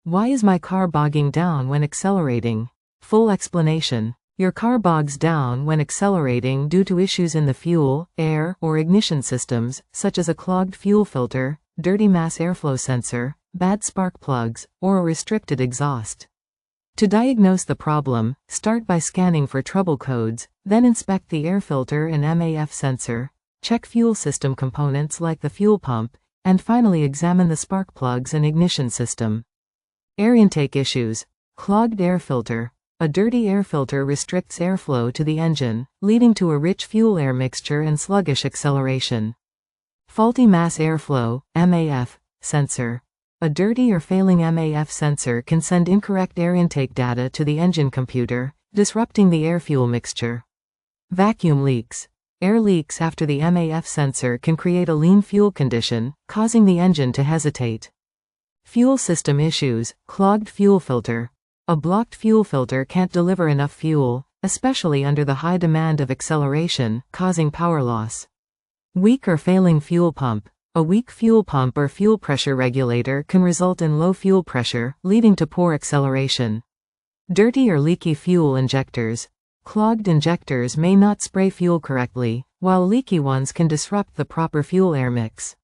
Why is my car bogging down when accelerating? Full explanation. Your car bogs down when accelerating due to issues in the fuel, air, or ignition systems, such as a clogged fuel filter, dirty mass airflow sensor, bad spark plugs, or a restricted exhaust. To diagnose the problem, start by scanning for trouble codes, then inspect the air filter and MAF sensor, check fuel system components like the fuel pump, and finally examine the spark plugs and ignition system. Air intake issues. Clogged air filter. A dirty air filter restricts airflow to the engine, leading to a rich fuel-air mixture and sluggish acceleration. Faulty mass airflow (MAF) sensor. A dirty or failing MAF sensor can send incorrect air intake data to the engine computer, disrupting the air-fuel mixture. Vacuum leaks. Air leaks after the MAF sensor can create a lean fuel condition, causing the engine to hesitate. Fuel system issues. Clogged fuel filter. A blocked fuel filter can't deliver enough fuel, especially under the high demand of acceleration, causing power loss. Weak or failing fuel pump. A weak fuel pump or fuel pressure regulator can result in low fuel pressure, leading to poor acceleration. Dirty or leaky fuel injectors. Clogged injectors may not spray fuel correctly, while leaky ones can disrupt the proper fuel-air mix.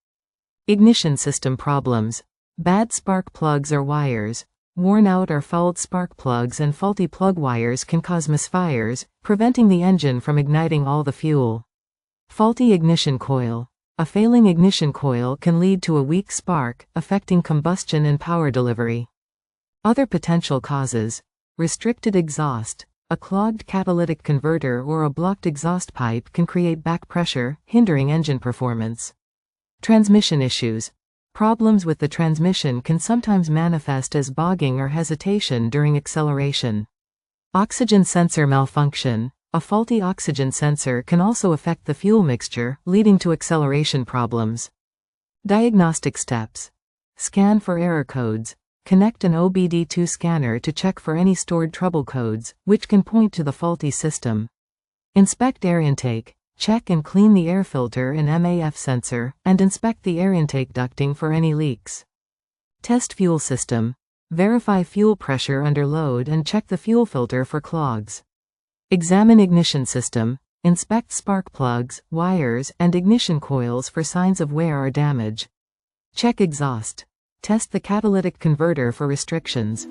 Ignition system problems. Bad spark plugs or wires. Worn out or fouled spark plugs and faulty plug wires can cause misfires, preventing the engine from igniting all the fuel. Faulty ignition coil. A failing ignition coil can lead to a weak spark, affecting combustion and power delivery. Other potential causes. Restricted exhaust. A clogged catalytic converter or a blocked exhaust pipe can create back pressure, hindering engine performance. Transmission issues. Problems with the transmission can sometimes manifest as bogging or hesitation during acceleration. Oxygen sensor malfunction. A faulty oxygen sensor can also affect the fuel mixture, leading to acceleration problems. Diagnostic steps. Scan for error codes. Connect an OBD2 scanner to check for any stored trouble codes, which can point to the faulty system. Inspect air intake. Check and clean the air filter and MAF sensor, and inspect the air intake ducting for any leaks. Test fuel system. Verify fuel pressure under load and check the fuel filter for clogs. Examine ignition system. Inspect spark plugs, wires, and ignition coils for signs of wear or damage. Check exhaust. Test the catalytic converter for restrictions.